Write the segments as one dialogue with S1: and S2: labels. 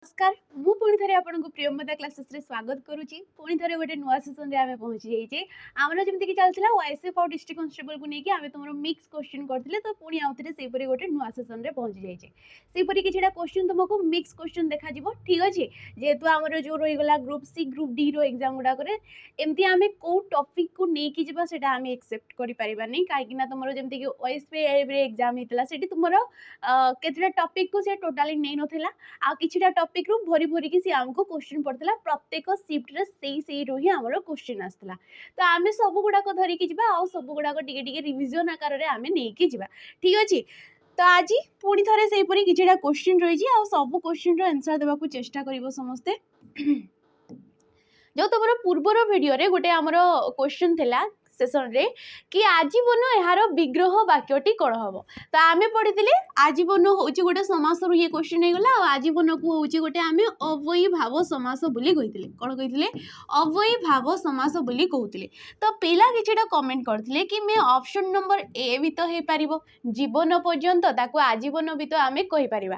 S1: नमस्कार मु पुणी थे आपको प्रियमता क्लासेस रे स्वागत करुच्ची पुणी थे गोटे नुआ सेसन आम पहुँची जाइए आमर जमीक चलता वाईएसएफ आउ डिस्ट्रिक्ट कांस्टेबल को लेकिन आम तुम मिक्स क्वेश्चन करते तो पुणी आउ थे से गोटे नुआ सेसन रे पहुँची जाइए सेपरी कि क्वेश्चन तुमको मिक्स क्वेश्चन देखा ठीक अच्छे जेहेतु आमर जो रहीगला ग्रुप सी ग्रुप डी रो एग्जाम गुड़ाक एमती आम कौ टॉपिक को लेकिन जीवा से आम एक्सेप्ट करें कहीं तुम जमीक ओएसपी एग्जाम होता से तुम केतटा टॉपिक को टोटाली नहीं नाला आ किछिटा टॉपिक रु भरी भरी की सी हमको क्वेश्चन पड़ता प्रत्येक शिफ्ट रे सेई रु ही हमर क्वेश्चन आसला तो आमे सब गुडा को धरि की जिबा आ सब गुडा को टिके टिके रिवीजन आकार रे आमे नै की जिबा ठीक अछि। तो आज पुणी थरे सेई परी किछिटा क्वेश्चन रही छी आ सब क्वेश्चन रो आंसर देबा को चेष्टा करिवो समस्ते। जो तुमर पूर्वर वीडियो रे गोटे हमर क्वेश्चन थिला सेशन रे कि आजीवन यार विग्रह वाक्यटी कौन हम तो आम पढ़ी आजीवन हूँ गोटे समास ये क्वेश्चन होगा आजीवन को हूँ गोटे आम अव्ययी भाव समास बोली कही कौन कही अव्ययी भाव समास बोली कहते तो पिला किछिटा कमेंट करथिले कि मैं ऑप्शन नंबर ए भी तो हो पार जीवन पर्यंत ताको आजीवन भी तो आम कहीपर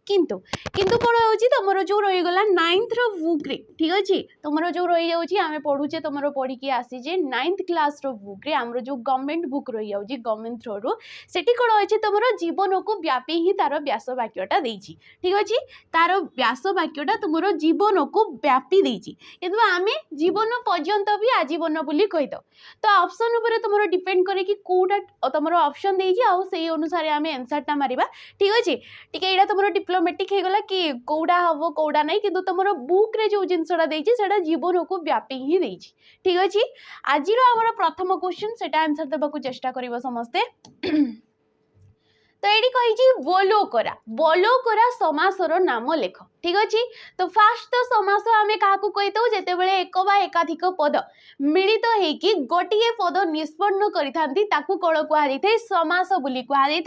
S1: किंतु किंतु कौन हो तुम जो रहीगला 9th बुक रे ठीक अच्छे तुम जो रही जाऊँगी आम पढ़ुचे तुम पढ़ी आसीजे 9th क्लास बुक रे हमरो जो गवर्नमेंट बुक रही जाउची गवर्नमेंट थ्रो रो सेठी कोन अछि तमरो जीवन को व्यापी ही तार व्यास वाक्यटा देछि ठीक अछि तार व्यास वाक्यटा तुमरो जीवन को व्यापी देछि किंतु आमे जीवन पर्यंत भी आजीवन बोली कहि दो तो ऑप्शन ऊपर तुमरो डिपेंड करे कि कोटा तुमरो ऑप्शन देछि आ सेही अनुसार आमे आंसर ता मारिबा ठीक अछि टिके एडा तुमरो डिप्लोमेटिक हे गला कि कोडा हबो कोडा नै किंतु तुमरो बुक रे जो जिंसडा देछि सेडा जीवन को व्यापी ही देछि ठीक अछि आजिरो हमर प्रथम क्वेश्चन से आंसर देवा चेष्टा करिवो समस्ते। तो ये कही बोलोकरा समासर नाम लेख ठीक अच्छे तो फास्ट तो समास आम क्या कहीथाऊ जिते एक बा एकाधिक पद मिलित होगी गोटे पद निष्पन्न करी कौन कहुई समास बोली कहुई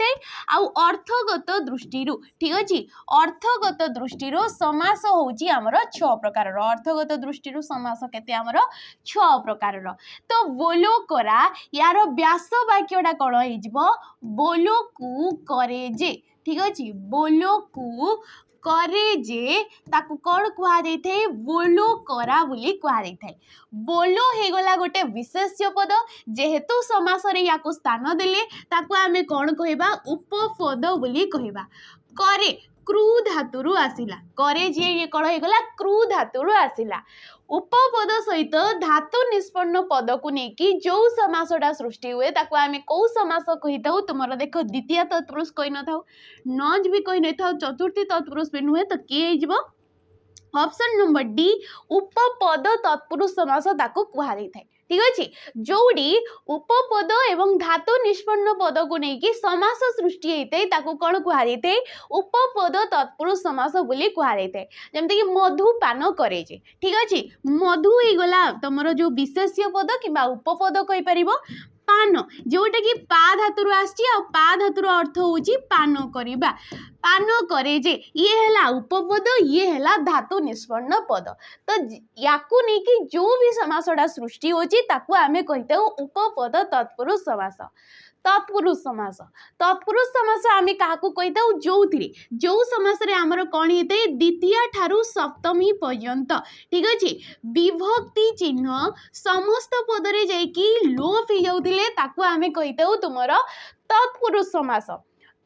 S1: आउ अर्थगत दृष्टि ठीक अच्छे अर्थगत दृष्टि समास होची आमर 6 प्रकार अर्थगत दृष्टि समास केते आमर 6 प्रकार तो बोलोकरा यार व्यास वाक्यटा कौन हो बोलोकू करे जे ठीक अच्छे बोलोकू करे जे ताकू कौन कहुई थे बोलो करा बोली कहुई थे बोलो हेगला गोटे विशेष्य पद जेहेतु समास रे याको स्थान देले ताकू आमे कौन कहबा उपपद बोली कहबा करे क्रू धातुरु आसिला करे जे ये कौन हेगला क्रू धातुरु आसिला उपपद सहित धातु निष्पन्न पद को लेकिन जो समासटा सृष्टि हुए ताको आमे कौ समास कही था तुम देख द्वितीय तत्पुरुष कही न था नज भी कही न था चतुर्थी तत्पुरुष भी नुहे तो किए ऑप्शन नंबर डी उपपद तत्पुरुष समास ताको कहुई थाए ठीक अच्छे जोड़ी उपपद एवं धातु निष्पन्न पद को लेकिन समास सृष्टि होता है कौन कहुई थे उपपद तत्पुरुष समास बोली कहुई थाए जमती कि मधु पान करे ठीक अच्छे मधु ही गला तुम जो विशेष्य पद कि उपपद कहीपर पान जोटा कि पा धातुर आसी पा धातुर अर्थ होची पान करिबा पान करे जे ये हैला उपपद ये हैला धातु निष्पन्न पद तो याकू नहीं कि जो भी समासटा सृष्टि होची ताकू आमे कहिते उपपद तत्पुरुष समास तत्पुरुष समास आमे काहाकू कहिते जो समास रे हमर कोन हेते द्वितीय ठारू सप्तमी पर्यंत ठीक अछि विभक्ति चिन्ह समस्त पद रे जाई कि लोप हो जाउतिले ताकू आमे कहिते तुमरो तत्पुरुष समास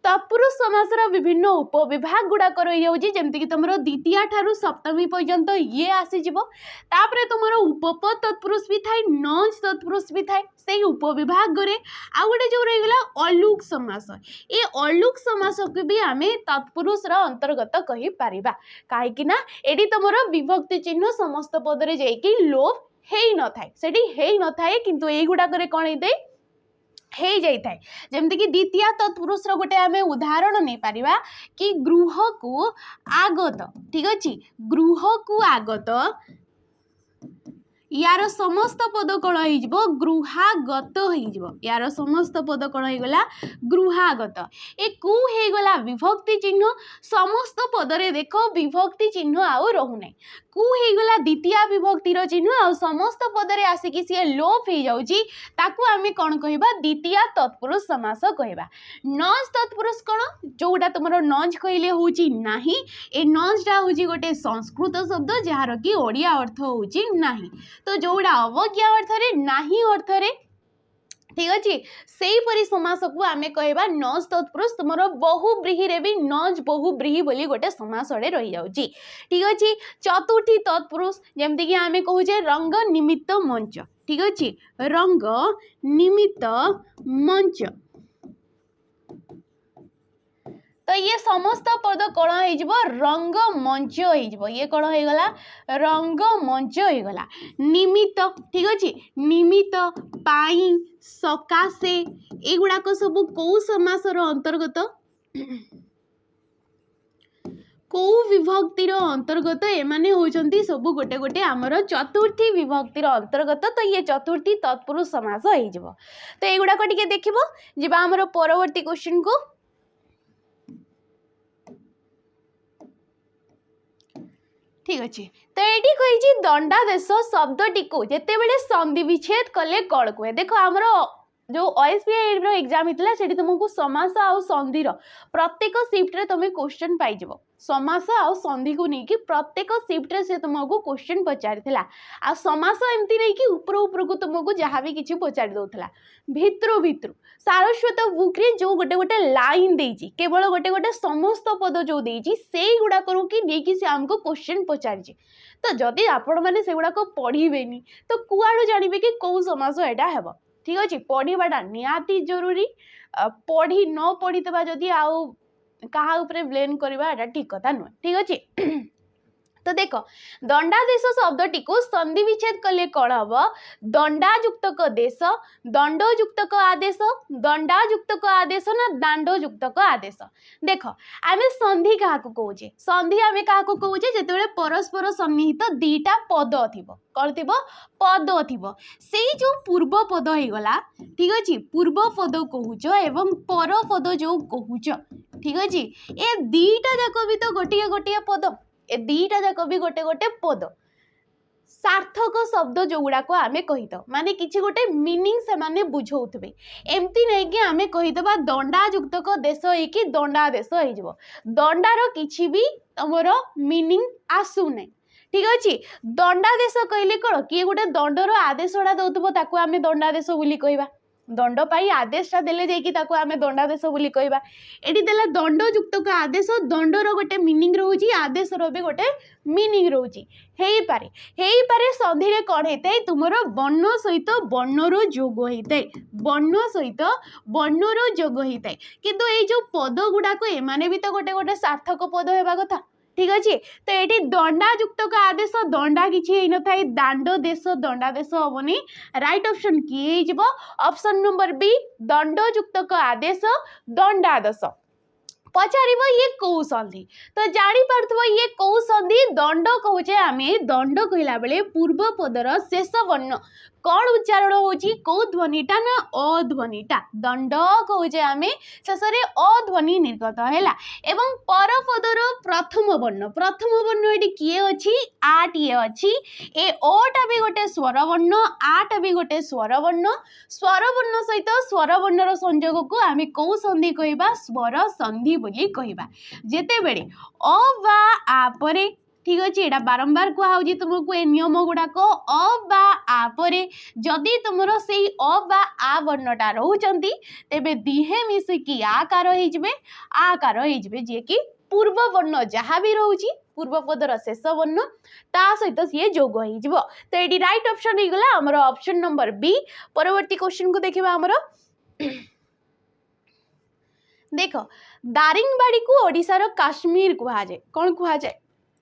S1: तत्पुरुष समासर विभिन्न उपविभाग गुड़ाक रही जाऊँगी जमीक तुम द्वितीय ठारू सप्तमी पर्यंत ये आसीज तापर तुम उपपद तत्पुरुष भी थाए नज तत्पुरुष भी थाए से उपविभाग आउ गोटे जो रहीगला अलुक समास ये अलुक समास को भी आम तत्पुरुष अंतर्गत कहीपर कहीं ये तुम विभक्ति चिन्ह समस्त पदरे जाकि लोप हो न थाए से न थाए किंतु युड़ाक कौन होता है जाए जमती कि द्वितीय तत्पुरुष गोटे आम उदाहरण नहीं पारिबा कि गृह को आगत ठीक अच्छे गृह को आगत यार समस्त पद कौन हो गृहागत हो यार समस्त पद कौन होगला गृहागत ए कु होगला विभक्ति चिन्ह समस्त पदरे देख विभक्ति चिन्ह आउ रहूना कु होगला द्वितीय विभक्तिर चिन्ह आ समस्त पदरे आसिकी सी लोप हो जाऊँगी ताकू आम कौन कह द्वितीय तत्पुरुष समास कहवा नज तत्पुरुष कौन जोटा तुम नज कहले हूँ नाही ए नजटा हूँ गोटे संस्कृत शब्द जार कि ओडिया अर्थ हूँ नाही तो जोड़ा अवज्ञा अर्थरे नाही अर्थरे ठीक अच्छे से परी समास को आम कहवा नज तत्पुरुष तुम बहुब्रीहि रे भी नज बहुब्रीहि बोली गोटे समास रही जाऊँगी ठीक अच्छे चतुर्थी तत्पुरुष जमती कि आम कहूचे रंग निमित्त मंच ठीक अच्छे रंग निमित्त मंच तो ये समस्त पद कौन हो रंग मंच हो ये कौन होगला रंग मंच होगला निमित्त ठीक अच्छे निमित्त पाई सकाशे एगुड़ाक सब कौ समासर अंतर्गत कौ विभक्तिर अंतर्गत एमाने होचंती सब गोटे गोटे आमर चतुर्थी विभक्तिर अंतर्गत तो ये चतुर्थी तत्पुरुष समास हो तो एगुड़ाक टिके देखिबो जिबा आमर परवर्ती क्वेश्चन को ठीक अच्छे तो ये कही दंडादेश शब्दटी को जिते बड़े संधि विच्छेद कले कौन कहे देख आमर जो OSPI एग्जाम होता है तुमको समास आउ संधि प्रत्येक शिफ्ट तुम क्वेश्चन पाइज समास आउ संधि को लेकिन प्रत्येक शिफ्ट से तुमको क्वेश्चन पचारि आ समास एमती नहीं कि ऊपर ऊपर को तुमको जहाँ भी किसी पचारि दौला भित्रु भित्रु सारस्वत बुक रे जो गोटे गोटे लाइन देजी केवल गोटे गोटे समस्त पद जो देजी से गुड़ाक कि लेकिन से आमको क्वेश्चन पचारि तो जदि आपण मैंने से गुड़ाक पढ़ेनि तो कुआड़ू जानवे कि कौ समास यहाँ हेब ठीक अच्छे पढ़ाटा निहाती जरूरी पढ़ी न पढ़ी जदि आउ कहा उपरे ब्लेम करवा ठीक कथा नुह ठीक अच्छे तो देख दंडादेश शब्दटी को संधि विच्छेद कले कौन हम दंडायुक्तक देश दंडयुक्तक आदेश दंडायुक्तक आदेश ना दांडयुक्तक आदेश देख आम संधि क्या कौचे संधि आम क्या कौचे जिते परस्पर सन्निहित दीटा पद थी कौन थी पद थी से जो पूर्व पद होगला ठीक अच्छे पूर्व पद कहूच एवं पर पद जो कहूच ठीक अच्छे ए दीटा जाक भी तो गोटे गोटे पद ए दीटा जाक भी गोटे गोटे पद सार्थक शब्द जो गुड़ाक आम कहीद माने किसी गोटे मीनिंग से माने बुझौथे एमती नहीं कि आम कहीदबा दंडायुक्तक देश होइकी दंडादेश हो दंडार किसी भी तुमर मीनिंग आसू ना ठीक अच्छे दंडादेश कहले कौन किए गोटे दंडर आदेशटा दौथबो ताकू आम दंडादेश बोली कहवा दंड पाई आदेशटा देले जाइकी ताकू आम दंडादेश बोली कहवा एटी देला दंडयुक्तक आदेश दंडर गोटे मीनिंग रोची आदेशर भी गोटे मीनिंग रोची हेई पारे संधि रे कौन होता है तुमर वर्ण सहित वर्णर जोग होता है वर्ण सहित वर्णर जोग होता है किंतु ये जो पद गुड़ाक एमाने भी तो गोटे गोटे सार्थक पद होगा कथा ठीक अच्छे तो ये दंडायुक्तक आदेश दंडा किसी न था दांड देश दंडादेश हेनी राइट ऑप्शन किए ऑप्शन नंबर बी दंडयुक्तक आदेश दंडादेश पचार ये कौ संधि तो जापर ये कौ संधि दंड कहचे आम दंड कहला बेले पूर्व पदर शेष वर्ण कौन उच्चारण होची कौ ध्वनिटा ना अध्वनिटा दंड कहचे आम शेष अध्वनि निर्गत है एवं पर पदर प्रथम वर्ण ये किए अच्छी आट ये अच्छी ए ओटा भी गोटे स्वर वर्ण आट भी गोटे स्वर वर्ण सहित स्वर वर्णर संयोग को आम कौ संधि कहवा स्वर संधि बोली कहवा जेते बेले अ बा आ परे ठीक अच्छे यहाँ बारंबार कहुच्छी तुमको ए नियम गुड़ाक अ बा आ परे जदि तुमर से अ बा आ वर्णटा रोचंती तेबे दिहे मिसिकी आकार हो जी कि पूर्व वर्ण जहाँ भी रोची पूर्व पदर शेष वर्ण ता सहित सी जोग हो तो ये राइट ऑप्शन होगा आमर ऑप्शन नंबर बी परवर्ती क्वेश्चन को देखा आमर देख दारिंगबाड़ी को ओडिशार काश्मीर कहुए कौन कहुए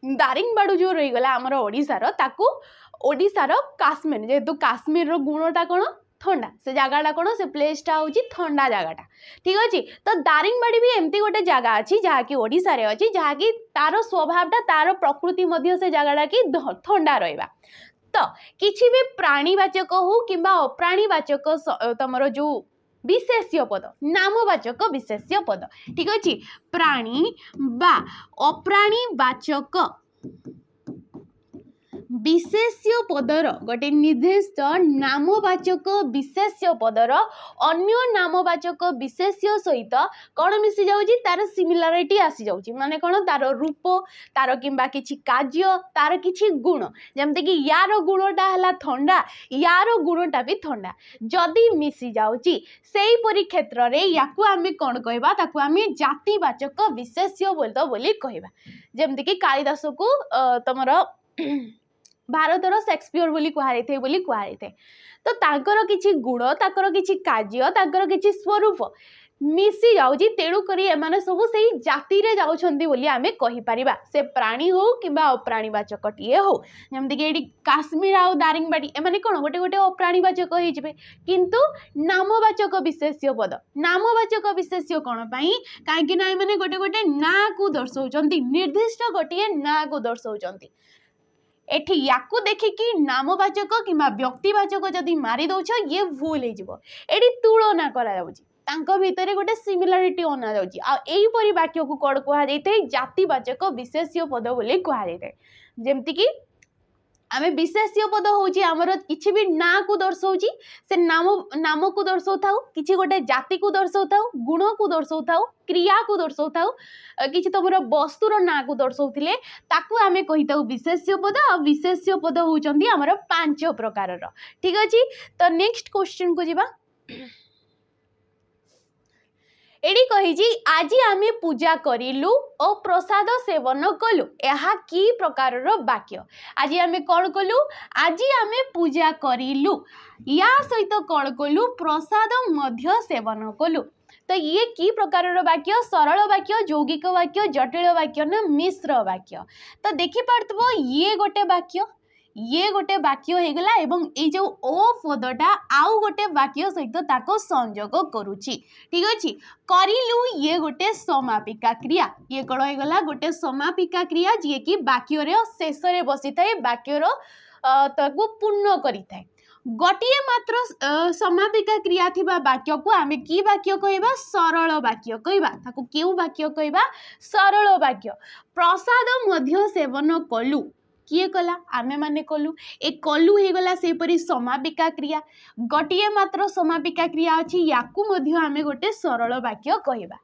S1: दारिंगबाड़ू जो रहीगला आमर ओडिशार ताकू ओडिशार काश्मीर जेहेतु काश्मीर गुणटा कौन थंडा से जगटा कौन से प्लेसटा हूँ थंडा जगटा ठीक अच्छे तो दारिंगबाड़ी भी एमती गोटे जगह अच्छी जहाँकि ओडिशा रे अच्छी जहाँकि तार स्वभावटा तार प्रकृति मध्य से जगटा कि थंडा रहा सहित किछि भी प्राणीवाचक हो किंबा अप्राणीवाचक तमरो जो विशेष्य पद नामवाचक विशेष्य पद ठीक अछि प्राणी बा अप्राणीवाचक विशेष्य पदर गोटे निर्दिष्ट नामवाचक विशेष्य पदर अन्य नामवाचक विशेष्य सहित कौन मिसी जाउची तार सिमिलारिटी आसी जाउची माने कौन तार रूप तार किंबा किछि कार्य तार किछि गुण जेमते कि यार गुणटा हला ठंडा यार गुणटा भी ठंडा जदि मिसी जाउची सेही परि क्षेत्र रे याकू आमे कौन कहबा ताकू आमे जातिवाचक विशेष्य बोली कहबा जेमते कि कालिदास को तमर भारतर शेक्सपियर बोली कुहाइथे बोली कुहाइथे तो तांकर किछि गुण तांकर किछि कार्य तांकर किछि स्वरूप मिसी जाउजी तेणु करी एमाने सब सेही जाति रे जाउछंती बोली आमे कहि परिबा से प्राणी हो किंबा अप्राणीवाचक टिए हो जेमति कि एडी काश्मीर आ दारिंगबाड़ी एमाने कोन गोटे गोटे अप्राणीवाचक होई जिवे किंतु नामवाचक विशेष्य कोन पई काहे कि ना एमाने गोटे गोटे ना को दर्शाउछंती निर्दिष्ट गोटे ना को दर्शाउछंती एठी याकू देखिकी नामवाचक किंबा व्यक्तिवाचक जदि मारी दउछ ये भूल हे जिवो एडी तुलना करा जाउची तांको भितरे गोटे सिमिलारिटी अना जाउची आ एही परि वाक्य को कोड कुहा जैते जातिवाचक विशेष्य पद बोली कुहा जैते जेमति कि आमे विशेष्य पद होची हमर किछि भी ना को दर्शाउची से नाम को दर्शाउथाउ किछि गोटे जाति को दर्शाउथाउ गुण को दर्शाउथाउ क्रिया को दर्शाउथाउ किछि तमर वस्तुर ना को दर्शाउथिले ताकू आमे कहिताउ विशेष्य पद आ विशेष्य पद होचंदी हमर 5 प्रकारर ठीक अछि तो नेक्स्ट क्वेश्चन को जिबा एडी कहिजी आज आमे पूजा करिलु और प्रसाद सेवन कलु एहा की प्रकारर वाक्य आज आमे कोन कलु आज आमे पूजा करिलु या सहित कोन कलु प्रसाद मध्य सेवन कलु तो ये की प्रकारर वाक्य सरल वाक्य यौगिक वाक्य जटिल वाक्य ना मिश्र वाक्य तो देखि पारतबो ये गोटे वाक्य हो गला एवं ए जो ओ पदटा आउ गोटे वाक्य सहित ताको संयोग करूची ठीक अछि करिलु ये गोटे समापिका क्रिया ये कोन हो गला गोटे समापिका क्रिया जे कि वाक्य रे शेष रे बसी थाए वाक्य रो ताको पूर्ण करि थाए गोटिए मात्र समापिका क्रिया थिबा वाक्य को आमे की वाक्य कहबा सरल वाक्य कहबा ताको केउ वाक्य कहबा सरल वाक्य प्रसाद मध्य सेवन कलु किए कला आमे माने कलु ए कलु हे गला से परि समापिका क्रिया गोटिए मात्र समापिका क्रिया अछि याकू मध्य आमे गोटे सरल वाक्य कहबा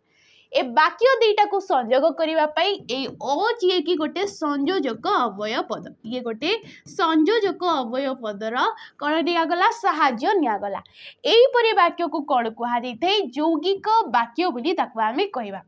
S1: ए वाक्य दीटा को संयोग करिवा पई ए ओ जे कि गोटे संयोजक अवयव पद ये गोटे संयोजक अवयव पदर कोन दिया गला सहाय्य निया गला एई परि वाक्य को कोन कुहा दैथै यौगिक वाक्य बोली ताको आमे कहबा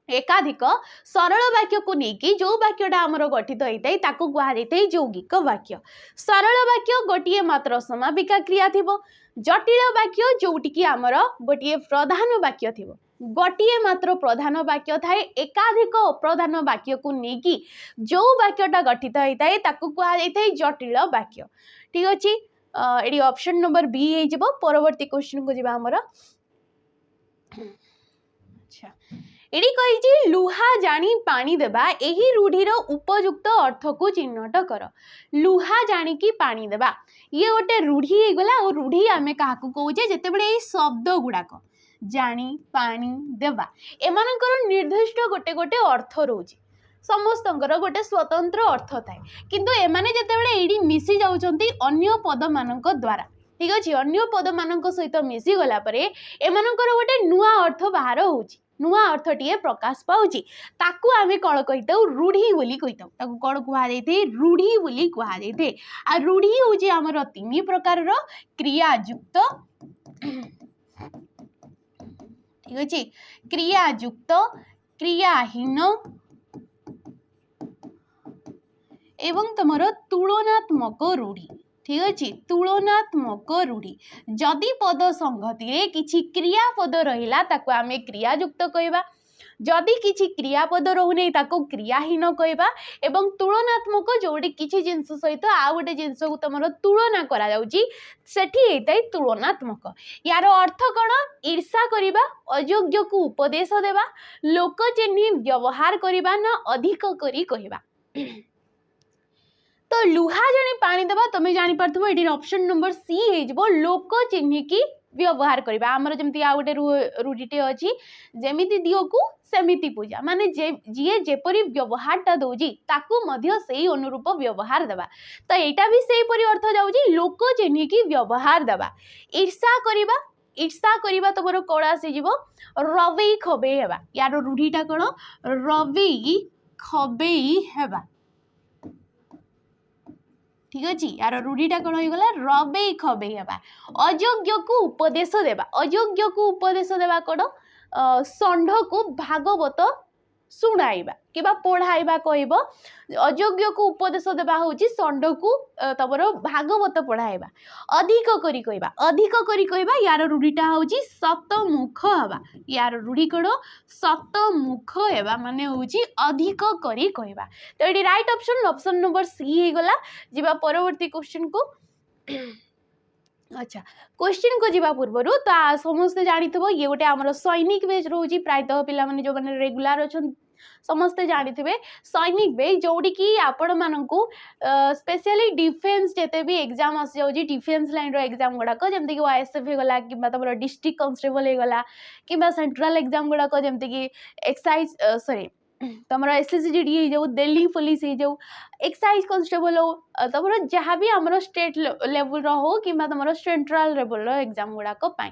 S1: एकाधिक सरल वाक्य को लेकिन जो वाक्यटा आमर गठित होता है ताको कुहा जाइते यौगिक वाक्य सरल वाक्य गोटिए मात्र समापिका क्रिया थिबो जटिल वाक्य जोटिकी आमर गोटिए प्रधान वाक्य थिबो गोटिए मात्र प्रधान वाक्य थाए एकाधिक अप्रधान वाक्य को लेकिन जो वाक्यटा गठित होता है ताको कुहा जाइते जटिल वाक्य ठीक अछि एडी ऑप्शन नंबर बी हे जिवो परवर्ती क्वेश्चन को जिबा आमर अच्छा एडी कहिछि लुहा जानी पानी देबा एही रूढ़ीर उपयुक्त अर्थ को चिन्हट कर लुहा जानी की पानी देबा ये गोटे रूढ़ी हे गला और रूढ़ी आमे काहाकू कहूजे जेते बेले ए शब्द गुडाक जानी पानी देबा एमानकर निर्दिष्ट गोटे गोटे अर्थ रहउची समस्तंकर गोटे स्वतंत्र अर्थ थाए किंतु एमाने जेते बेले एडी मिसी जाउचंती अन्य पद मानक द्वारा ठीक अछि अन्य पद मानक सहित मिसी गला परे एमानकर गोटे नुआ अर्थ बाहर होउची नुआ अर्थटीए प्रकाश पाउची ताकू आमे कण कहिताउ रूढ़ी बोली कहिताउ ताकू कण कुहा जाइते रूढ़ी बोली कुहा जाइते आ रूढ़ी होची हमर तीन प्रकारर क्रियायुक्त ठीक अछि क्रियायुक्त क्रियाहीन एवं तमर तुलनात्मक रूढ़ी ठीक अछि तुलनात्मक रूढ़ी जदि पद संगति रे किछि क्रियापद रहिला ताको आमे क्रियायुक्त कहबा जदि किछि क्रियापद रहुनै ताको क्रियाहीन कहबा एवं तुलनात्मक जोडी किछि जिंस सहित आ गोटे जिंस को तमर तुलना करा जाउची सेठी हेतै तुलनात्मक यार अर्थ कोन ईर्षा करिबा अयोग्य को उपदेश देबा लोक चिन्ही व्यवहार करिबा ना अधिक करी कहबा तो लुहा जने पानी देबा तमे जानि पारथबो एठी ऑप्शन नंबर सी हे जबो लोक चिन्हिकी व्यवहार करबा हमर जेमति आ गोटे रूढ़ीटे अछि जेमिति दियो को सेमिति पूजा माने जे जेपरि व्यवहारटा दउजी ताकू मध्य सेही अनुरूप व्यवहार देबा तो एटा भी सेही परि अर्थ जाउजी लोक चिन्हिकी व्यवहार देबा ईर्षा करिबा तमरो कोड़ा आसी जीवो रवेई खबेई हेबा यार रूढ़ीटा कोन रवेई खबेई हेबा ठीक अच्छे यार रूढ़ीटा कौन हो गला रवेई खबेई हेबा अयोग्य को उपदेश देबा कौन षंढ को भागवत शुणाइबा किबा पढ़ाइबा कहब अयोग्य को उपदेश देबा होची षंढ को तमर भागवत पढ़ाइबा अधिक करी कहबा यार रूढ़ीटा होची सतमुख हेबा यार रूढ़ी कौन सतमुख हेबा माने होची अधिक करी कहबा तो ये राइट ऑप्शन नंबर सी हे गला जिबा परवर्ती क्वेश्चन को अच्छा क्वेश्चन को जीवा पूर्वर तो समस्ते जानिथबो ये गोटे हमर सैनिक बेच रोजी प्रायतः पिला माने जो माने रेगुलर अछन समस्ते जानिथिबे सैनिक बेच जोड़ी की आपण मानकू स्पेशली डिफेंस जेते भी एग्जाम आसी जाउजी डिफेंस लाइन रो एग्जाम गुडा को जेमति कि ओएसएफ हे गला कि तमरो डिस्ट्रिक्ट कांस्टेबल हे गला कि सेंट्रल एग्जाम गुडा को जेमति कि एक्साइज सॉरी तमरो एसएसजीडी हे जाऊ दिल्ली पुलिस हे जाऊ एक्साइज कांस्टेबल हो तमरो जहाँ भी हमरो स्टेट लेवल रो हो कि तमरो सेंट्रल लेवल रो एग्जाम गुडा को पाई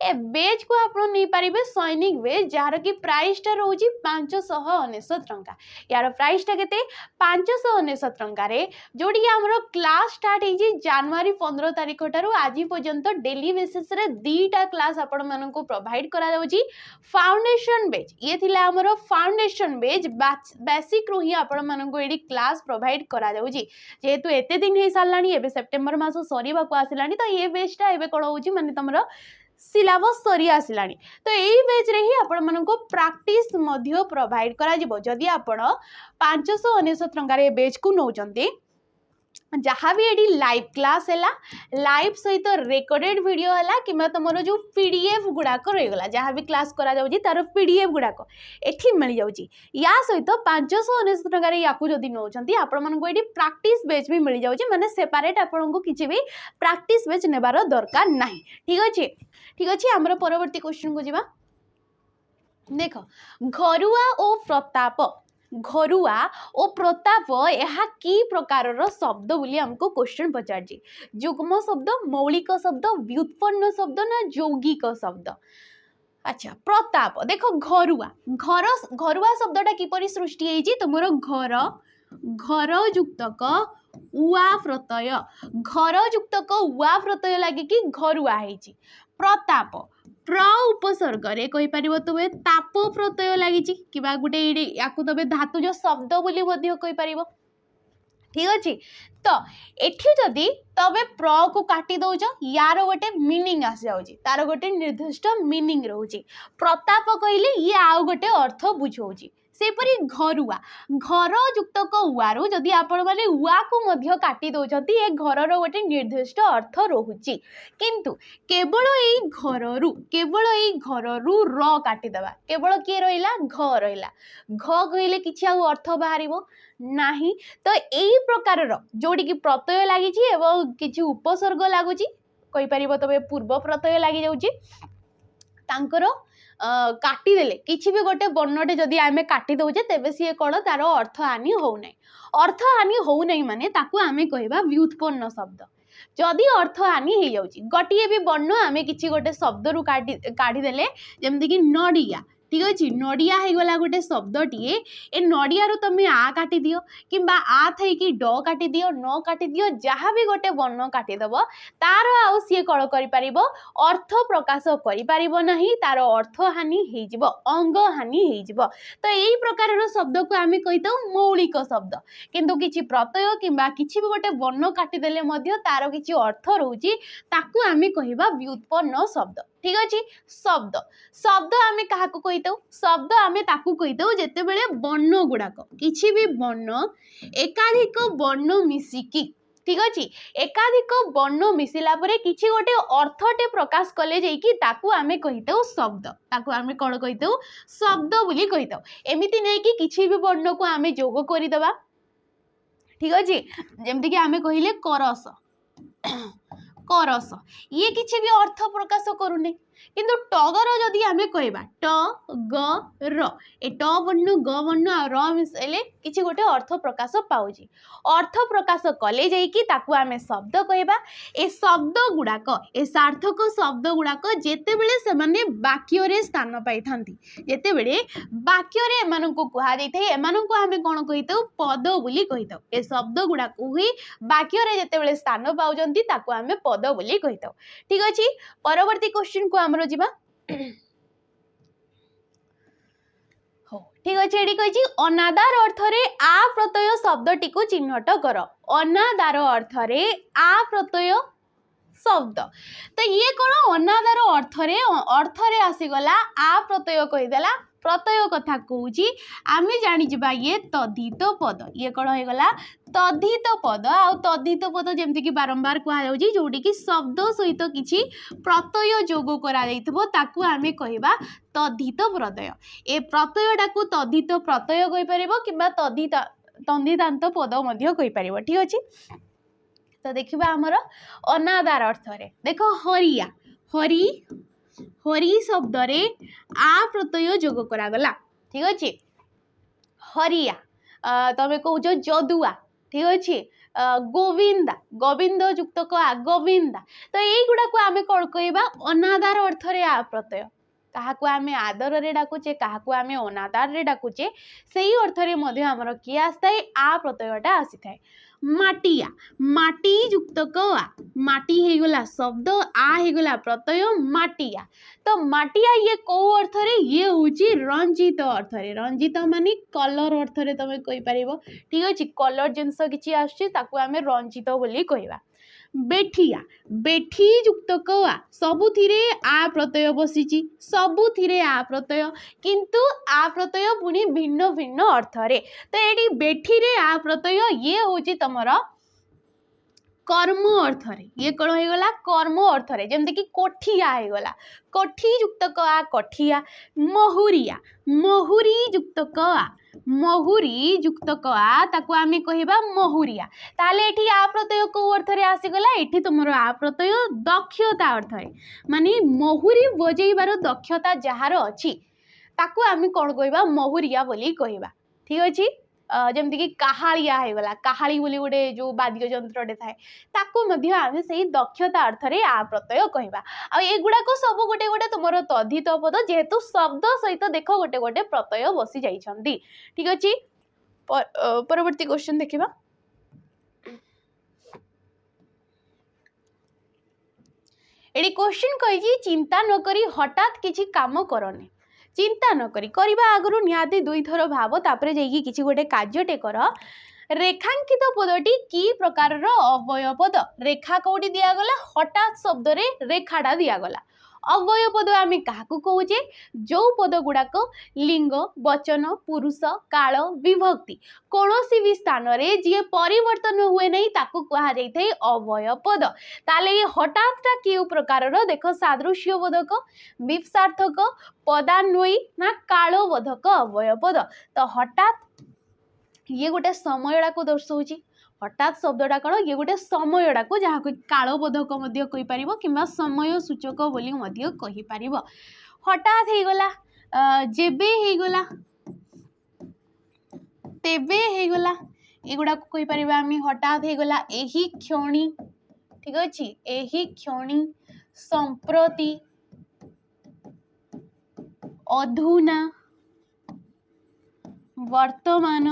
S1: ए बेच को आपण नहीं पारिबे सैनिक बेच जार की प्राइस टा रहउजी 599 टंका यार प्राइस टा केते 599 टंका रे जोडी कि हमरो क्लास स्टार्ट हे जी जनवरी 15 तारिख ठारू आज पर्यंत डेली बेसिस रे दीटा क्लास आपण मानन को प्रोवाइड करा जाउजी फाउंडेशन बेच ये थिला हमरो फाउंडेशन बेच बेसिक रो ही आपण मानन को एडी क्लास प्रोवाइड करा जाउजी जेहेतु एते दिन हे सारलानी एबे सेप्टेम्बर मास सरीबा को आसिलानी तो ये बेचटा एबे कोन होउची माने तमरो सिलेबस सरी आसिलानी तो यही बेच रे ही आपण मानन को प्रैक्टिस मध्य प्रोवाइड करा जिवो जदी आपण 599 टंका रे बेच को नौचंती जहाँ भी एडी लाइव क्लास है लाइव सहित रेकर्डेड वीडियो है कि तुम जो पीडीएफ गुड़ाक रहीगला जहाँ भी क्लास करा जाउजी तार पीडीएफ गुड़ाक एठी मिल जाउजी या सहित 599 टंका या जदि नौचंती आपण मानक एडी प्रैक्टिस बेच भी मिल जाउजी माने सेपरेट आपन को किछि भी प्रैक्टिस बेच नेबार दरकार नाही ठीक अछि हमर परवर्ती क्वेश्चन को जिबा देख घरुआ और प्रताप यह कि प्रकार शब्द बोली हमको क्वेश्चन पचार युग्म शब्द मौलिक शब्द व्युत्पन्न शब्द ना यौगिक शब्द अच्छा प्रताप देख घरुआ शब्दटा किपरि सृष्टि होइछि तुमरो घर युक्तक उआ प्रत्यय घर युक्तक उआ प्रत्यय लगे कि घरुआ होइछि प्रताप प्र उपसर्ग रे कहि परिबो तबे ताप प्रत्यय लागिछि किबा गुटे याकु तबे धातुज शब्द बोली मध्य कहि परिबो ठीक अछि तो एठी जदी तबे प्र को काटी दउछ यार गोटे मीनिंग आसी जाउछि तार गोटे निर्दिष्ट मीनिंग रहउछि प्रताप कहिले ये आउ गोटे अर्थ बुझौछि सेपरी घरुआ घर युक्तक उआरु जदि आपण माने उआ को मध्य काटी दउछंती ए घरर गोटे निर्दिष्ट अर्थ रहुछि किंतु केवल एई घररु र काटी देबा केवल के रहिला घ रहिला घ कहिले किछि आ अर्थ बाहरिबो नाही तो एई प्रकार जोडी की प्रत्यय लागिछि एवं किछि उपसर्ग लागुछि कहि परिबो तबे पूर्व प्रत्यय लागि जाउछि तांकर काटी देले किछि भी गोटे वर्णटे जदि आमे काटी दउजे तेबे सी कोन तार अर्थ हानि हो नै माने ताकू आमे कहबा व्युत्पन्न शब्द जदि अर्थ हानि हे जाउची गोटिए भी वर्ण आमे किछि गोटे शब्द रु काटी देले जेमति कि नडिया ठीक अछि नडिया हे गला गोटे शब्दटीए ए नडिया रु तमे आ काटी दियो किबा आ थई कि ड काटी दियो न काटी दियो जहाँ भी गोटे वर्ण काटी दबो तार आउ सी कळ करि परिबो अर्थ प्रकाश करि परिबो नाही तार अर्थ हानि हे जिवो अंग हानि हे जिवो तो एई प्रकार रो शब्द को आमे कहितो मौलिक शब्द किंतु किछि प्रत्यय किबा किछि भी गोटे वर्ण काटी देले मध्य तार किछि अर्थ रहउची ताकू आमे कहिबा व्युत्पन्न शब्द ठीक अछि शब्द आमे काहाको कहितो शब्द आमे ताकू कहितो जेते बेले वर्ण गुडाक किछि भी वर्ण एकाधिक वर्ण मिसिकी ठीक अछि एकाधिक वर्ण मिसिला परे किछि गोटे अर्थटे प्रकाश कले जेई कि ताकू आमे कहितो शब्द ताकू आमे कोन कहितो शब्द बोली कहितो एमिति नै कि किछि भी वर्ण को आमे जोग करि दबा ठीक अच्छे जमती कि आम कहले करस करस ये किसी भी अर्थ प्रकाश करूने किंतु टगर जदि आम कहवा ट ग र ए ट वर्ण ग वर्ण आ र मिसले किसी गोटे अर्थ प्रकाश पाउची अर्थ प्रकाश कले जाइकी ताकू आमे शब्द कहवा ए शब्द गुड़ाक ए सार्थक शब्द गुड़ाक जेते बेले से माने वाक्य रे स्थान पाई थांती जेते बेले वाक्य रे एमानंको कुहा जाई थाए एमानंको आमे कोन कहितौ पद बोली कहितौ ए शब्द गुड़ाक ही वाक्य रे जेते बेले स्थान पाउजंती ताकू आमे पद बोली कहितौ ठीक अछि परवर्ती क्वेश्चन को हमरो जिबा हो ठीक अछि एडी कहिछि अनादार अर्थ रे आ प्रत्यय शब्दटी को चिन्हट कर अनादार अर्थ रे आ प्रत्यय शब्द तो ये कौन अनादार अर्थ रे आसीगला आ प्रत्यय कहीदेला प्रत्यय कथा कहूँ आम जानीजा ये तद्धित पद ये कौन होगा तद्धित पद आ तद्धित पद जमती कि बारंबार कहुच्छी जोटी कि शब्द सहित किसी प्रत्यय जोग कर आम कहवा तद्धित प्रत्यय ए प्रत्ययटा को तद्धित प्रत्यय कहीपर कि तद्धितांत पद कहीपर ठीक अच्छे तो देखा आमर अनादार अर्थ रे देख हरिया हरि हरि शब्द रे आ प्रत्यय जोग करागला ठीक अच्छे हरिया तमें कौच जदुआ ठीक अच्छे गोविंदा गोविंद युक्त आ गोविंदा तो यहीगुड़ा को आम कौन कहवा अनादार अर्थ रे आ प्रत्यय क्या आम आदर रे डाकुचे क्या आम अनादार रे डाकुचे से अर्थ रे आमर किए आसए आ प्रत्ययटा आसी थाए माटिया माटी युक्त आ माटी हेगला शब्द आ हेगला प्रत्यय माटिया तो माटिया ये कौ अर्थ रे ये हूँ रंजित अर्थ रे रंजित मानी कलर अर्थ रे तुम कहीपर ठीक अच्छे कलर जिनस किसी आम रंजित बोली कहवा बेठिया बेठी युक्त आ सबुथिरे आ प्रत्यय बसीची सबुथिरे आ प्रत्यय किंतु आ प्रत्यय पुणी भिन्न भिन्न अर्थ रे तो ये बेठी रे आ प्रत्यय ये हूँ तुमर कर्म अर्थ रे ये कौन होगा कर्म अर्थ रे जमती कि कोठिया होगला कोठी युक्त आ कोठिया महुरिया महुरी युक्त आ महुरी युक्त आ ताकू आमे कहबा महुरिया ताले एठी आ प्रत्यय को अर्थ रे आसीगला एठी तुमर आ प्रत्यय दक्षता अर्थ रे माने महुरी बजेइबार दक्षता जहार अछि ताकू आमे कोन कहबा महुरिया बोली कहबा ठीक अछि जमती कि काहालिया होगला काहाली बोली गोटे जो वाद्य यंत्रटे थाए ताकू मध्य आमे सेही दक्षता अर्थ रे आ प्रत्यय कहबा आ एगुडा को सब गोटे गोटे तुमर तद्धित पद जेहेतु शब्द सहित देख गोटे गोटे प्रत्यय बसी जाइछंती ठीक अछि परवर्ती क्वेश्चन देखिबा एडी क्वेश्चन कहि चिंता न करी हठात किछि काम करने चिंता न करी करबा आगु निहाती दुई थर भाव तापरे जाइकी किछि गोटे कार्यटे कर रेखांकित पदटी की प्रकार अव्यय पद रेखा कौटी दिगला हठात शब्द रे रेखाटा दिगला अव्यय पद आम क्या कहुचे जो पद गुड़ाक लिंग वचन पुरुष काल विभक्ति कौनसी भी स्थान रे जी परिवर्तन हुए नहीं ताकू कहा जाए अव्यय पद ताले ये हठातटा क्यों प्रकार देख सादृश्यबोधक विपसार्थक पदान्वयी ना कालबोधक अव्यय पद तो हठात ये गोटे समय को दर्शाऊँ हठात शब्दटा कौन ये गोटे समयटा को जहाँ कालबोधक कि समय सूचक बोली कहीपर हठात होगला जेबे होगला तेबे होगला एगुड़ा को कहीपर आम हठात होगला एही क्षणी ठीक अच्छे एही क्षणी संप्रति अधुना वर्तमान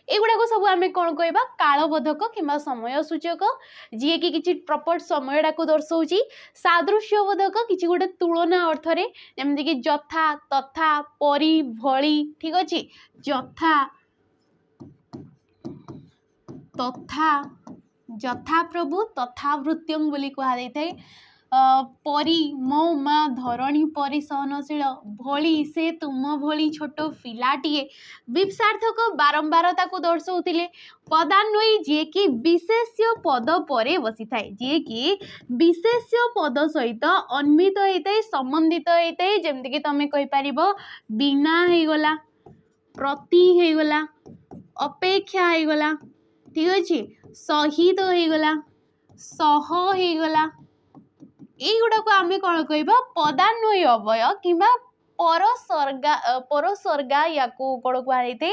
S1: एगुड़ा को सब आम कौन कहवा कालबोधक कि समय सूचक जी कि किसी प्रपर समयटा को दर्शाऊँ सादृश्यबोधक किसी गोटे तुलना अर्थ रे जमती कि जथा तथा परी भली ठीक अच्छे जथा तथा जथा प्रभु तथा वृत्यं बोली कहुए परी मो माँ धरणी परी सहनशील भली से तुम भली छोट पिलाटीए विपसार्थक बारंबारता को दर्शाऊले पदान्वयी जी कि विशेष्य पद पर बसी थाए जी कि विशेष्य पद सहित अन्वित होता है संबंधित होता है जमती कि तुम कहीपर बिना होगला प्रति हो गला, अपेक्षा हो गला, ठीक अच्छे, सहित हो गला, सह हो गला, युड़ा को आम कौन कह पदान्वयी अव्यय कि परसर्गा या कौन कहुए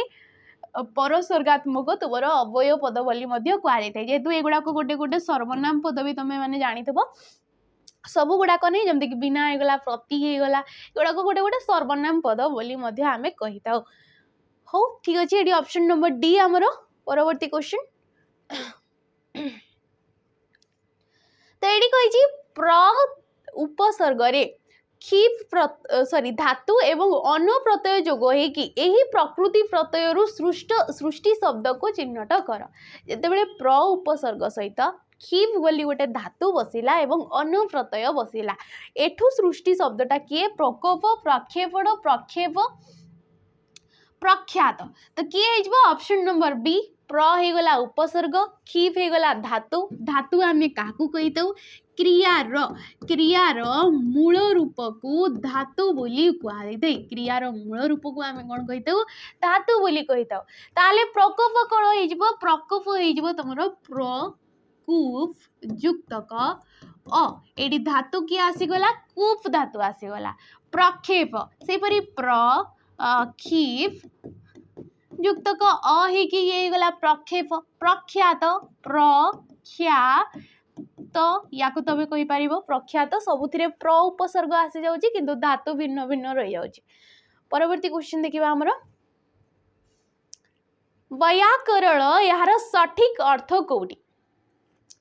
S1: परसर्गात्मक तुमर अव्यय पद बोली कहुए जेहेतु एगुड़ा गोटे गोटे सर्वनाम पद भी तुम मैंने जानिथब सब गुड़ाक नहीं जमती बिना होगला प्रति होगला एगुड़ा गोटे गोटे सर्वनाम पद बोली आम कही था। हो ठीक अच्छे ये ऑप्शन नंबर डी आमर परवर्ती क्वेश्चन। तो ये कही प्र उपसर्ग खिप सॉरी धातु एवं अन प्रत्यय जोग होगी प्रकृति प्रत्यय सृष्टि शब्द को चिन्हट कर जिते प्र उपसर्ग सहित खिप बोली गोटे धातु बसिला एवं अन प्रत्यय बसिला एठू सृष्टि शब्दटा किए प्रकोप प्रक्षेपण प्रक्षेप प्रख्यात तो किए ऑप्शन नंबर बी प्र होगला उपसर्ग खिप होगला धातु धातु आम क्या कही क्रियार मूल रूप को धातु बोली कहुए क्रियार मूल रूप को आम कौन कही धातु बोली कही ताले प्रकोप कौन हो प्रकोप हो तुम प्रकूप युक्तक ये धातु किए आसीगला कूप धातु आसीगला प्रक्षेप सेपरी प्रक्षेप युक्तक ये गला प्रक्षेप प्रख्यात प्रख्यात तो या तुम कही पार प्रख्यात सबुथिरे प्र उपसर्ग आसी जाउची किंतु धातु भिन्न भिन्न रही जाउची। परवर्ती क्वेश्चन देखिबा हमर व्याकरण यार सठिक अर्थ कोउटी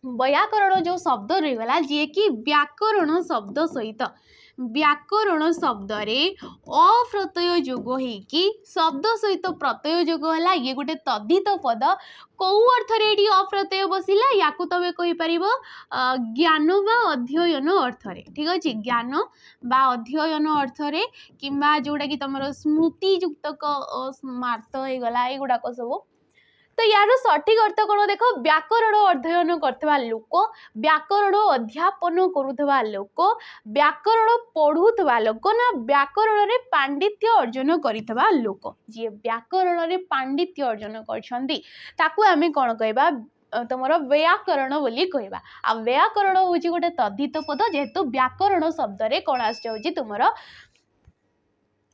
S1: व्याकरण जो शब्द रही गला जे कि व्याकरण शब्द सहित व्याकरण शब्द रे अप्रत्यय जोग होगी शब्द सहित प्रत्यय जोग है ये गोटे तद्धित पद कौ अर्थ रे अप्रत्यय बसिला या तुम कहीपर ज्ञान बा अध्ययन अर्थ रे ठीक अच्छे ज्ञान बा अध्ययन अर्थ रे किंबा जोड़ा कि तुम स्मृति युक्तक स्मार्त हो गला युड़ाक सब तो यार सठिक अर्थ कौन देख व्याकरण अध्ययन करथवा लोक व्याकरण अध्यापन करुथवा लोक व्याकरण पढ़ुथवा लोक ना व्याकरण रे पांडित्य अर्जन करिथवा लोक जी व्याकरण रे पांडित्य अर्जन करछंती ताकू आमे कोन कहबा तुमर व्याकरण बोली कहबा आ व्याकरण होची गोटे तद्धित पद जेहेतु व्याकरण शब्द रे कोन आस जाउची तुमर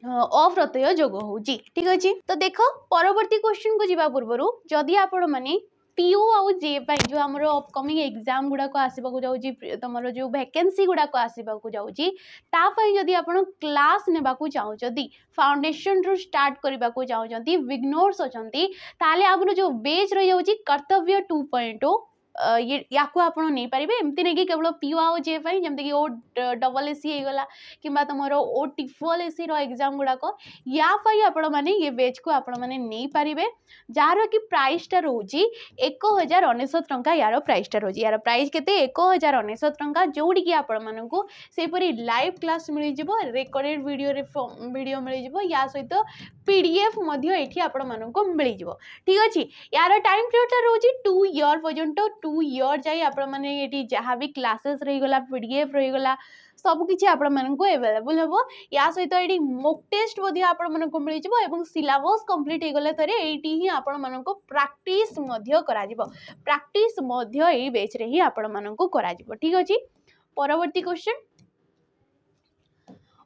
S1: अप्रत्यय जोग होची ठीक अच्छे। तो देख परवर्ती क्वेश्चन को जीवा पूर्व जदि आपण माने पीओ आउ जे जो आमर अपकमिंग एग्जाम गुड़ाक आसवाक जाऊँगी तुम जो वैकेंसी गुड़ाक आसवाक जाऊँगी तापाई जदि आपण क्लास नेबाकू चाहूँगी फाउंडेशन रु स्टार्ट करने को चाहूँगी विग्नोर्स अच्छी ताले आमर जो बेच रही जाऊँगी कर्तव्य 2.0 या नहीं पारे एमती नहीं कि केवल पीओ आउ जे जमती ओ डबल एसी होगला कि तुम ओ टिफल एसी एग्जाम गुड़ाक या आपण मैंने ये बेच को आपण मैंने नहीं पारे जार कि प्राइसटा रोच 1099 टंका यार प्राइसटा रोच यार प्राइस केते 1099 टंका जोड़ी कि आपण मानकू सेपरी लाइव क्लास मिल जाव रेकर्डेड वीडियो मिल जाव या सहित पीडीएफ एठी आपण मानकू मिल जाव ठीक अच्छे। यार टाइम पीरियडटा रोच 2 ईयर पर्यंत 2 ईयर जाए आपण माने एठी जहाँ भी क्लासेस रहीगला पीडीएफ रहीगला सबकि आपण मानकू अवेलेबल हम या सहित ये मॉक टेस्ट आपण मानकू मिल जाव एवं सिलेबस कंप्लीट हो गले थरे एठी ही आपण मानकू प्रैक्टिस करा जिवो प्रैक्टिस एई बेच रे ही आपण मानकू करा जिवो ठीक अछि। परवर्ती क्वेश्चन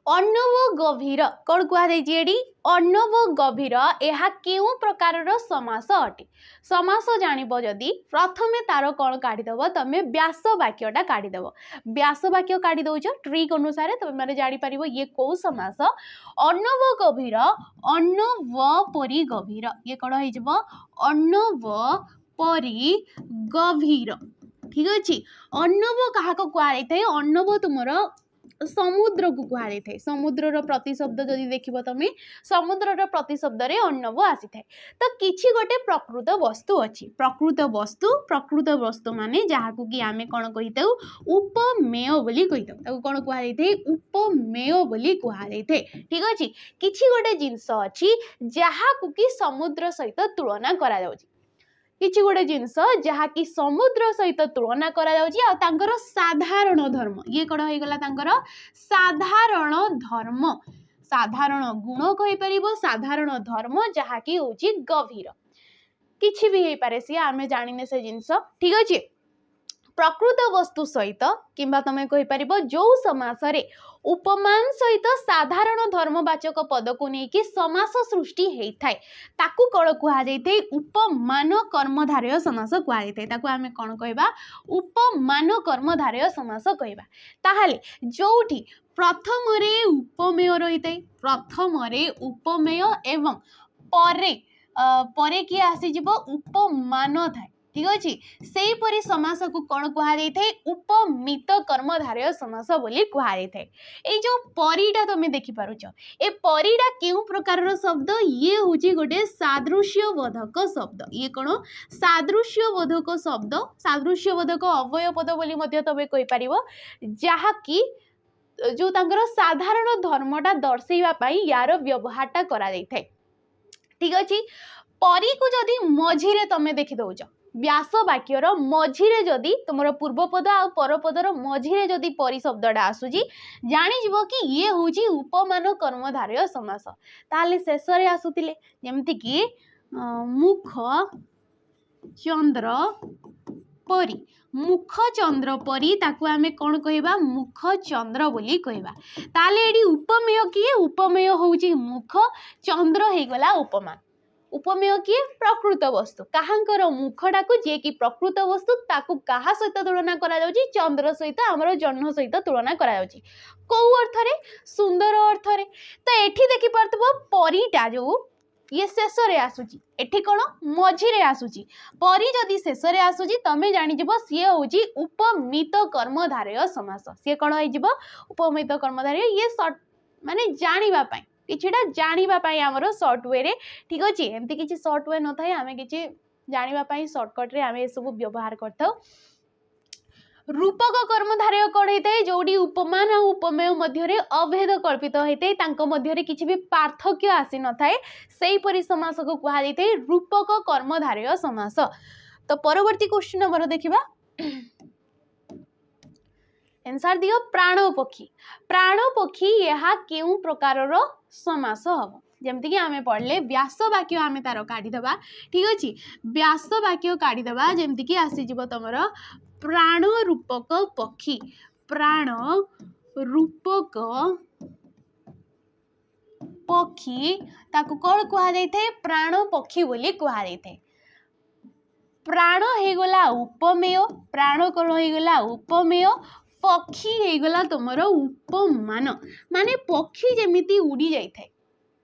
S1: अर्णव गभीर कौन कहुई अर्णव गभीर यह क्यों प्रकार समास अटे समास जानब जदि प्रथमे तार कौन काढ़ीदेव तुम व्यास वाक्यटा काढ़ीदेव व्यास वाक्य काढ़ी दौच ट्रिक अनुसार तुम मैंने जापर ये कौ समास अर्णव गभीर अर्णव परी गभीर ये कौन हो अर्णव परी गभीर ठीक अच्छे। अर्णव क्या कहुई अर्णव तुमर समुद्र को कहुई थे समुद्र प्रतिशब्द जदि देख तुम समुद्र प्रतिशब्द रे अर्णव आसी थाए तो किछि गोटे प्रकृत वस्तु अच्छी प्रकृत वस्तु माने जहाँ को कि आमे कौन कही उपमेय बोली कही कौन कहुई थे उपमेय बोली कहुई थे ठीक अच्छे। किछि गोटे जिनस अच्छी जहाँ को कि समुद्र सहित तुलना करा जाउछि किछि गोटे जिनस जहाँ कि समुद्र सहित तुलना करा जाउछि आ तांकर साधारण धर्म ये कौन हो गला तांकर साधारण धर्म साधारण गुण कहि परिबो साधारण धर्म जहाँकि होची गभीर किछि भी हेई पारे सी आमे जानिने से जिंस ठीक अछि प्रकृत वस्तु सहित किंबा तमे कहि परिबो जो समास रे उपमान सहित साधारण धर्मवाचक पद को नेकी समास सृष्टि हेई थाए ताकू कण कुहा जाइते उपमान कर्मधारय समास कुहा जाइते ताकू आमे कोन कहबा उपमान कर्मधारय समास कहबा ताहाले जोठी प्रथम रे उपमेय रहिते प्रथम रे उपमेय एवं परे कि आसी जिवो उपमान थाए ठीक अछि सेही परि समास को कोन कुहा जाइते उपमित कर्मधारय समास बोली कुहा जाइते ए जो परिडा तमे देखि पारुछ ए परिडा केउ प्रकारर शब्द ये होची गोटे सादृश्यबोधक शब्द ये कोन सादृश्यबोधक शब्द सादृश्यबोधक अवयव पद बोली मध्ये तमे कहि परिबो जहा कि जो तांकर साधारण धर्मटा दर्शैवा पई यार व्यवहारटा करा जाइते ठीक अछि परी को जदी मझिरे तमे देखि दउछ व्यास वाक्यर मझिरे जदि तुमर पूर्वपद आ परपदर मझिरे जदि परि शब्दटा आसुची जानि जिवो कि ये होची उपमान कर्मधारय समास ताले शेष रे आसुतिले जेमति कि मुख चंद्र परी मुख चंद्र परी ताकू आमे कोन कहबा मुख चंद्र बोली कहबा ताले एडी उपमेय किए उपमेय होची मुख चंद्र हे गला उपमान उपमेय किए प्रकृत वस्तु काहांकर मुखटा को जे कि प्रकृत वस्तु ताकू काहा सहित तुलना करा जाउची चंद्र सहित हमरो जन्म सहित तुलना करा जाउची को अर्थ रे सुंदर अर्थ रे तो एठी देखि परतबो परिटा जो ये शेष रे आसुची एठी कोन मझी रे आसुची परी जदी शेष रे आसुची तमे जानि जिवो सिए होची उपमित कर्मधारय समास सिए कोन होई जिवो उपमित कर्मधारय ये शॉर्ट माने जानिबा पई किछिटा जानिबा पई हमरो शॉर्ट वे रे ठीक अछि एमति किछि शॉर्ट वे न थाय आमे किछि जानिबा पई शॉर्टकट रे आमे सब व्यवहार करथौ रूपक कर्मधारय कोन हेतै जोडी उपमान आ उपमेय मध्य रे अभेद कल्पित हेतै तांको मध्य रे किछि भी पार्थक्य आसी न थाय सेही परि समास को कुहा जैतै रूपक कर्मधारय समास तो परवर्ती क्वेश्चन नंबर देखिबा आंसर दियो प्राण पक्षी यहा केउ प्रकारर समास हबो जेमति कि आमे पढ़ले व्यास वाक्य आमे तार काढी दबा ठीक अछि व्यास वाक्य काढी दबा जेमति कि आसी जिवो तमरो प्राण रूपक पक्षी प्राण रूपक पक्षी ताकू कोन कुहा जाइथे प्राण पक्षी बोली कुहा जाइथे प्राण हे गला उपमेय प्राण कोन हे गला उपमेय पक्षी हे गला तमरो उपमान माने पक्षी जेमिति उड़ी जाई थाए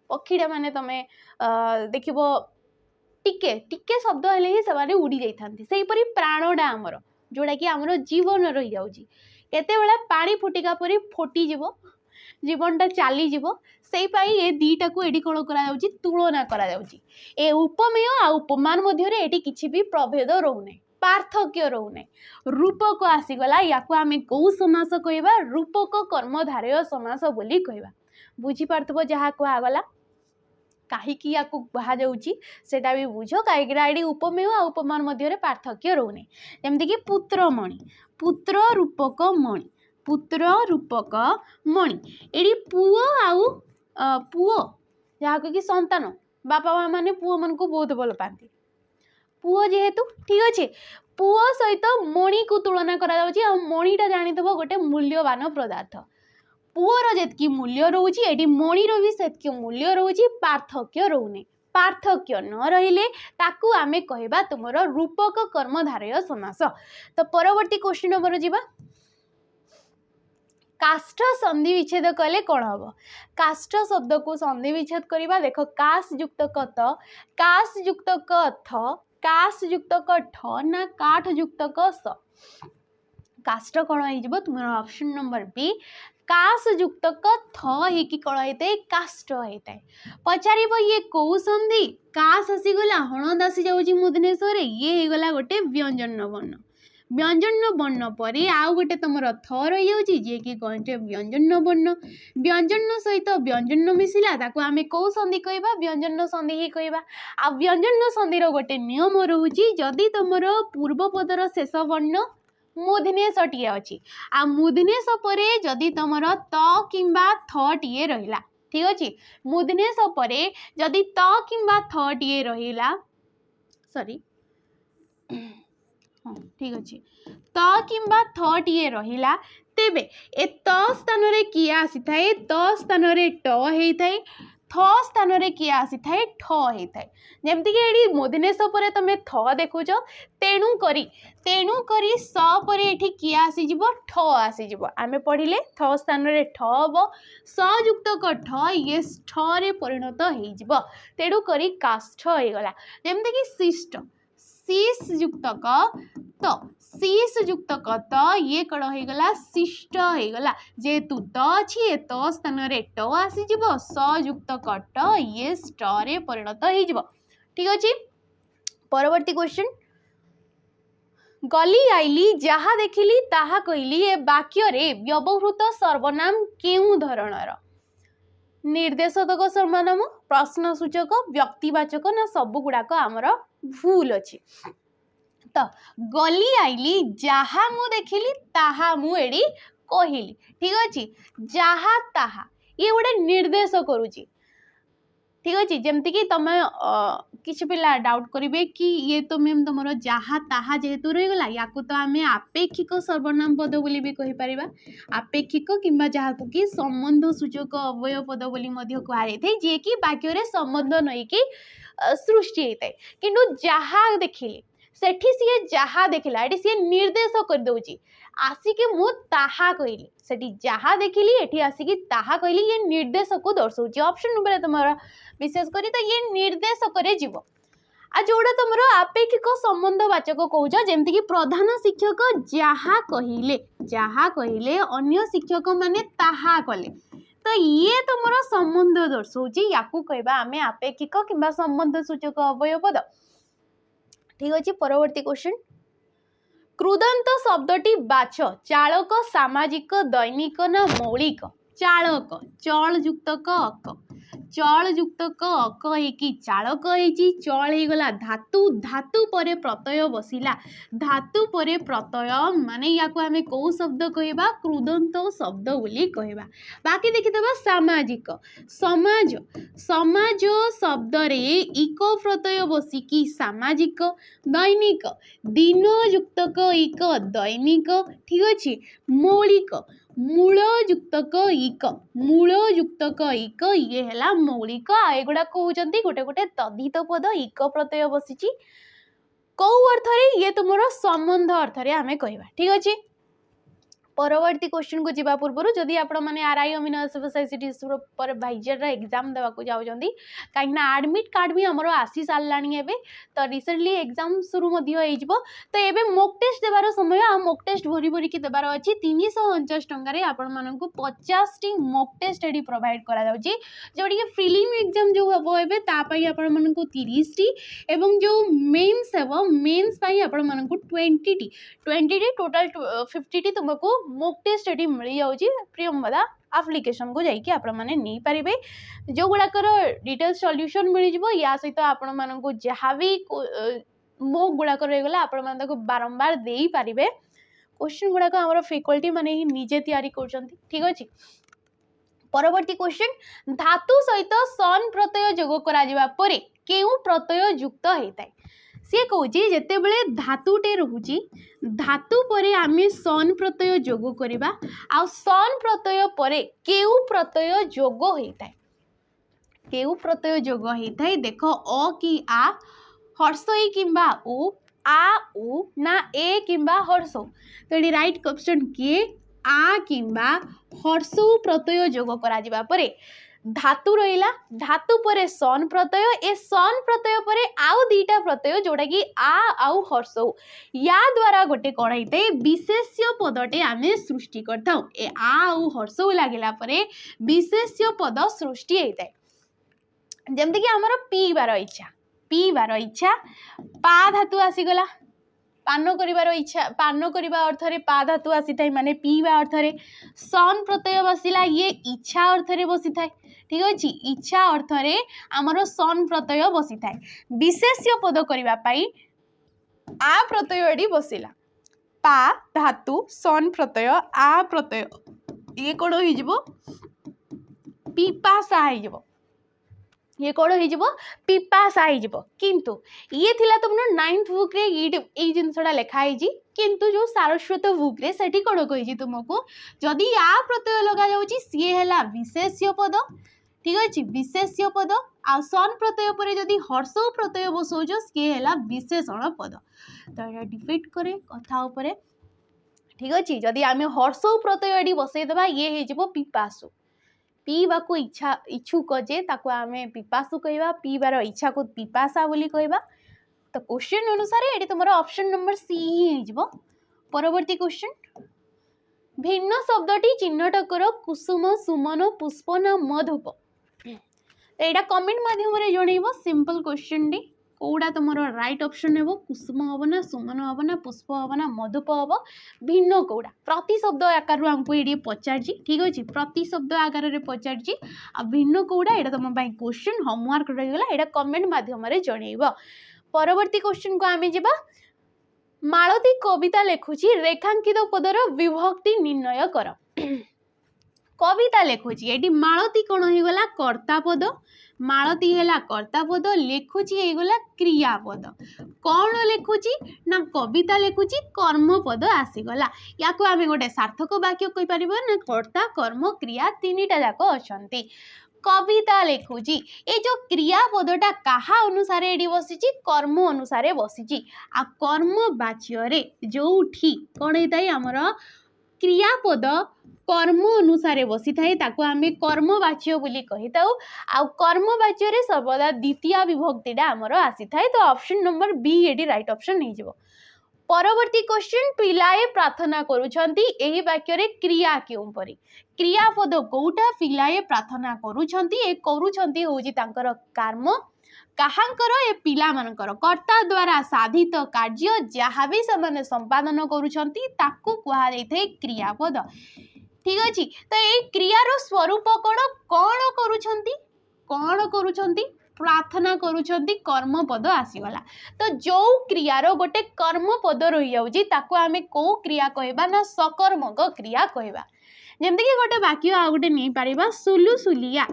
S1: पक्षीटा माने तमे देखिबो टिके टिके शब्द हेले ही सबारे उड़ी जाई थांती सेही परि प्राणडा हमरो जोडा कि हमरो जीवन रही जाउची केते बेला पानी फुटिका परि फुटी जिवो जीवनटा चाली जिवो सेही पाई ए दीटा को एडी कोन करा जाउची तुलना करा जाउची ए उपमेय आ उपमान मध्य रे एडी किछि भी प्रभेद रहउनै पार्थक्य रहउनै रूपक आसीगला याकू आमे को समास कहबा रूपक कर्मधारय समास बोली कहबा बुझी पारतबो जहा को आगला काहे कि याकू कहा जाउची सेटा भी बुझो काहे कि आडी उपमेय आ उपमान मध्य रे पार्थक्य रहउनै जेमति कि पुत्र रूपक मणि एडी पुओ आउ पुओ जहा कि संतान बापा मां माने पुओ मन को बहुत भल पाती पुओ जेहेतु ठीक अच्छे पुओ सहित मणि को तुलना करा जाउची आ मणिटा जानिथबो गोटे मूल्यवान पदार्थ पुओर जेतकी मूल्य रहउची एडी मणिर भी सेतकी मूल्य रहउची पार्थक्य रहउने पार्थक्य न रहिले ताकू आमे कहबा तुमरो रूपक कर्मधारय समास तो परवर्ती क्वेश्चन नंबर जिबा काष्ठ संधि विच्छेद कले कौन हम काष्ठ शब्द को संधि विच्छेद करवा देख काश युक्त कत काश युक्त कथ काश युक्त कठ ना काठ युक्त कस काष्ठ कौन हो तुम ऑप्शन नंबर बी काश युक्त कथ कि कौन होता है काष्ठ होता है पचार ये कौ संधि काश आसीगला हणद आसी जाऊँगी मूर्धन्यस्वर ये गला गोटे व्यंजन वर्ण व्यंजन वर्ण पर आउ गोटे तुम थ रही जी कि कहते व्यंजन वर्ण व्यंजन सहित व्यंजन मिसिला ताको आमे कौ संधि कहबा व्यंजन संधि ही कहबा आ व्यंजन संधिर गोटे नियम रोची जदि तुम पूर्व पदर शेष वर्ण मूर्धन्यस टीए अच्छी आ मूर्धन्यस पर जदि तुम त किंबा थ टीए रहिला ठीक अच्छे मूर्धन्य स परे जदि त किंबा थ टीए रहिला सॉरी हाँ ठीक अच्छे त किंबा थ टीए रहिला तेबे ए त स्थान रे किए आसी थाए त स्थान रे ट हेई थाए थ स्थान रे किए आसी थाए ठ हेई थाए जेमति कि एडी मूर्धन्य स परे तमे थ देखुछ तेणु करी स परे एठी किए आसी जिवो ठ आसी जिवो आमे पढिले थ स्थान रे ठ हबो स युक्त क ठ ये ठ रे परिणत हेई जिवो तेणु करी काष्ठ हेई गला जेमति कि शिष्ट शीश युक्त क त शीश युक्त क त ये कण हेई गला शिष्ट हेई गला जेतु त अछि ए त स्थान रे ट आसी जिवो स युक्त क ट ये ट रे परिणत हेई जिवो ठीक अछि परवर्ती क्वेश्चन गली आइली जहा देखिली ताहा कहली ए वाक्य रे व्यवहृत सर्वनाम केउ धरणर निर्देशक सर्वनाम प्रश्नसूचक व्यक्तिवाचक ना सब गुड़ाक आमर भूल अच्छी तो गली आइली जहा मु देखिली ताहा मु एडी कहली ठीक अच्छे जहा ताहा ये गोटे निर्देश करुची ठीक अच्छे जमती कि तुम किसी पिला डाउट करेंगे कि ये तो मैम तुम जहा ताहा जेहेतु रहीगला या तो आम आपेक्षिक सर्वनाम पद बोली भी कहि परिबा आपेक्षिक किंबा जहाँ को कि संबंध सूचक अवय पद बोली मध्य कहुई थे जे कि वाक्य रे संबंध नहीं कि सृष्टि होता है किंतु जहाँ देखिले सेठी सी जहाँ देखला एटी सी निर्देश कर दउची आसिके मु ताहा कहली सेठी जहाँ देखिली एठी आसिकी ताहा कहली ये निर्देश को दर्शाउची ऑप्शन नंबर तुम्हारा विशेष करी तो ये निर्देश करे जीव आ जोड़ा तुम आपेक्षिक संबंधवाचक कहूछ जेमती कि प्रधान शिक्षक जहाँ कहले अन्य शिक्षक माने ताहा कले तो ये तुम संबंध दर्शाउची याकू कहबा आमे आपेक्षिक किंबा संबंध सूचक अवय पद ठीक अच्छे परवर्ती क्वेश्चन कृदंत शब्दटी बाछ चालक सामाजिक दैनिक ना मौलिक चालक चल युक्त क अक चल युक्त क अक हेकी चालक हेची चल हे गला धातु धातु परे प्रत्यय बसिला धातु परे प्रत्यय माने याको आमे को शब्द कहबा कृदंत शब्द बोली कहबा बाकी देखितबा सामाजिक समाज समाज शब्द रे इक प्रत्यय बसिकी सामाजिक दैनिक दिन युक्त क इक दैनिक ठीक अछि मौलिक मूल युक्त क इक ये हैला मौलिक एगुड़ा कहउचंती गोटे गोटे तद्धित पद इक प्रत्यय बसिची कौ अर्थ रे ये तुमरो संबंध अर्थ रे आमे कहबा ठीक अछि परवर्ती क्वेश्चन को जीवा पूर्व जदि आपण माने आरआई अमीनो एसिड सोसाइटी पर भाइजर रा एग्जाम देवा को जाउचंती काइना एडमिट कार्ड भी हमरो आसी सालानी एबे तो रिसेंटली एग्जाम शुरू मध्य होई जिवो तो एबे मॉक टेस्ट देबार समय आ मॉक टेस्ट भरी भरी की देबार अछि 349 टंका रे आपण माननकु 50 टी मॉक टेस्ट एडी प्रोवाइड करा जाउची जोडी के प्रीलिम एग्जाम जो हबो एबे ता पई आपण माननकु 30 टी एवं जो मेंस हेबो मेंस पई आपण माननकु 20 टी टोटल 50 टी तुमको मॉक टेस्ट एटी मिल जाउची प्रियमदा एप्लिकेशन को जाइए आपण माने नहीं पारिबे जो गुड़ाकर डिटेल सॉल्यूशन मिल जिवो या सहित आपण माननकु जहाँ भी मॉक गुड़ाकर रहीगला आपण माने ताको बारंबार देई पारिबे क्वेश्चन गुड़ाक हमर फैकल्टी माने ही निजे तैयारी करछंती ठीक अछि परवर्ती क्वेश्चन धातु सहित सन प्रत्यय जोग करा जिबा परे केउ प्रत्यय युक्त हेताय सी कहूँ जिते बड़े धातुटे रोचे धातु परे आमे सन प्रत्यय जोग करिबा आ सन प्रत्यय परे केउ प्रत्यय जोग होता है केउ प्रत्यय जोग होता है देख अ कि आ हर्षई किंबा उ आ उ ना ए किंबा हर्षौ तो ये राइट क्वेश्चन किए आ किंबा हर्षौ प्रत्यय जोग करा जिबा परे धातु रहिला धातु परे सन प्रत्यय ए सन प्रत्यय परे आउ दीटा प्रत्यय जोड़ा कि आ आउ हर्षौ या द्वारा गोटे कौन होता है विशेष्य पदटे आमे सृष्टि करता ए आ आउ हर्षौ लगिला परे विशेष्य पद सृष्टि होता है जमती कि आमर पीबार इच्छा पा धातु आसीगला पान करिवार इच्छा पान करिवा अर्थ रे पा धातु आसी थाई माने पीवा अर्थ रे सन प्रत्यय बसिला ये इच्छा अर्थ रे बसी थाई ठीक अछि इच्छा अर्थ रे हमर सन प्रत्यय बसी थाई विशेष्य पद करिवा पाई आ प्रत्यय एडी बसिला पा धातु सन प्रत्यय आ प्रत्यय ये कोन होई जिवो पिपासा हो ये कौन हो पिपासा हो किंतु ये थिला तुमनो 9th बुक रे ये जिनसटा लिखाई किंतु जो सारस्वत बुक रे सेठी कौन कही तुमको जदि या प्रत्यय लगा जाउची सी है विशेष्य पद ठीक अच्छे विशेष्य पद आ सन प्रत्यय पर जदि हर्ष प्रत्यय बसौच सी है विशेषण पद तो ये डिफिट करे कथा उपरे ठीक अच्छे जदि आम हर्ष प्रत्यय ये बसईदे ये हो पिपासु पीवा को इच्छा इच्छुक जे ताको आमे पिपासु कहवा पीवार इच्छा को पिपासा बोली कहवा तो क्वेश्चन अनुसार ये तुम ऑप्शन नंबर सी ही हो परवर्ती क्वेश्चन भिन्न शब्दटी चिन्हट कर कुसुम सुमन पुष्पन मधुप तो यहाँ कमेंट माध्यम जनइब सिंपल क्वेश्चन टी कौड़ा तुम राइट ऑप्शन हे कुसुम हम ना सुमन हम ना पुष्प हम ना मधुप हम भिन्न कौड़ा प्रति शब्द आकार आमको ये पचार ठीक अच्छे प्रति शब्द आकार में पचार भिन्न कौड़ा यहाँ तुम क्वेश्चन होमवर्क रहीगला यहाँ कमेंट माध्यम जनइब परवर्ती क्वेश्चन को आम जा मालती कविता लिखुची रेखांकित पदर विभक्ति निर्णय कर कविता लिखुची ये मालती कौन होगला कर्ता पद मालती है कर्ता पद लिखुची होगला क्रियापद कौन लिखुची ना कविता लिखुची कर्म पद आसीगला या को आम गोटे सार्थक वाक्य कहीपर ना कर्ता कर्म क्रिया तीनटा जाक अच्छा कविता लिखुची ये जो क्रियापदटा कहा अनुसार ये बसी कर्म अनुसार बसी आ कर्म वाच्य जो कौन होता है आमर क्रियापद कर्म अनुसार बसी थाए ताको आमे कर्मवाच्य बोली कही ताऊ आ कर्मवाच्य रे सर्वदा द्वितीय विभक्तिटा आमर आसी थाए तो ऑप्शन नंबर बी एडी राइट ऑप्शन नहीं जिवो परवर्ती क्वेश्चन पिलाए प्रार्थना करूछंती एही वाक्य रे क्रिया केउ परी क्रियापद कोउटा पिलाए प्रार्थना करूछंती ए करूछंती होजी तांकर कर्म काहांकर ए पिला मानकर कर्ता द्वारा साधित कार्य जहाँ भी से संपादन करूछंती ताकू कुहा जाइथे क्रियापद ठीक अच्छे तो ये क्रियार स्वरूप कौन करुछंती प्रार्थना करुछंती कर्म पद आसीगला तो जो क्रियार गोटे कर्म पद रही जाउची ताको आमे को क्रिया कहबा ना सकर्मक क्रिया कहबा जेमति कि गोटे वाक्य आ गोटे नहीं पारिबा सुलु सुलिया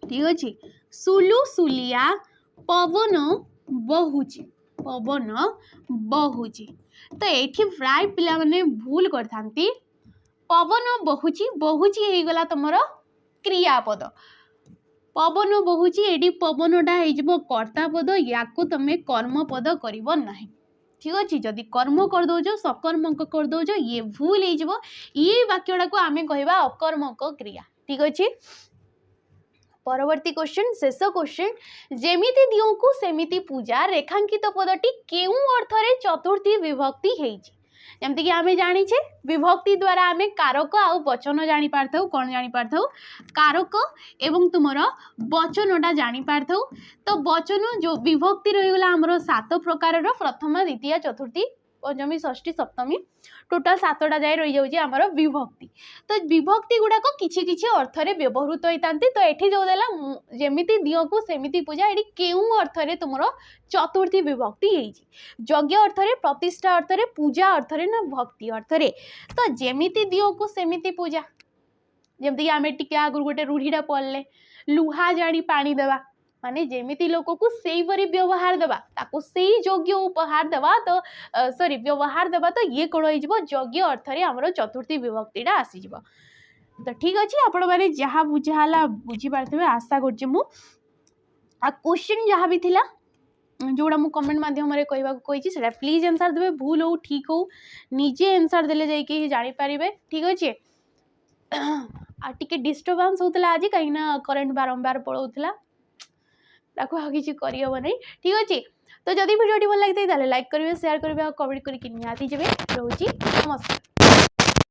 S1: ठीक अच्छे सुलु सुलिया पवन बहुची तो ये प्राय पिला माने भूल करथांती पवन बहुची बहुची हो गला तुमर क्रियापद पवन बहुची एडी पवनटा हो कर्ता पद या तुम कर्म पद कर ना ठीक अच्छे जदि कर्म कर दौच सकर्मक कर दौच ये भूल हो ये वाक्यटा को आम कहवा अकर्मक क्रिया ठीक अच्छे परवर्ती क्वेश्चन शेष क्वेश्चन जेमिति दियो को सेमिति पूजा रेखांकित पदटी केउ अर्थ रे चतुर्थी विभक्ति हेइची जमती कि आम जाचे विभक्ति द्वारा आम कारक आ वचन जानी पारथाउ कौन जानी पारथाउ कारक एवं तुमर वचनटा जानी पारथाउ तो वचन जो विभक्ति रहीगला आमर 7 प्रकार प्रथम द्वितीय चतुर्थी पंचमी षष्ठी सप्तमी टोटाल 7टा जाए रही जाऊँगी आमर विभक्ति तो विभक्ति गुड़ाक किछि किछि अर्थ रे व्यवहृत होता तो एठी जो देला जेमिति दियो को सेमिति पूजा एठी केउ अर्थ रे तुमरो चतुर्थी विभक्ति हेइची यज्ञ अर्थ रे प्रतिष्ठा अर्थ रे पूजा अर्थ रे ना भक्ति अर्थ रे तो जेमिति दियो को सेमिति पूजा जेमति आमे टिके आगु गोटे रूढ़ीटा पढ़ले लुहा जानी पानी देवा माने जेमिति लोक को सेई परी व्यवहार देवा ताको सेई योग्य उपहार देवा तो सॉरी व्यवहार देवा तो ये कोन होई जिवो योग्य अर्थ रे हमरो चतुर्थी विभक्तिटा आसी जिवो तो ठीक अछि आपण माने जहा बुझाला बुझी पारथबे आशा करछि मु आ क्वेश्चन जहा भी थिला जोड़ा मु कमेंट माध्यम रे कहबा को कहिछि सेटा प्लीज आंसर देबे भूल हो ठीक हो निजे आंसर देले जाई कि जानि पारिबे ठीक अछि आ टिके डिस्टर्बेंस होतला आज कहिना करंट बारंबार पळौतला ताको आ किछि करियो नै ठीक अछि तो जदि वीडियो भल लगे लाइक करेंगे शेयर करेंगे और कमेंट करके निहाती जेबे रहउछि नमस्कार।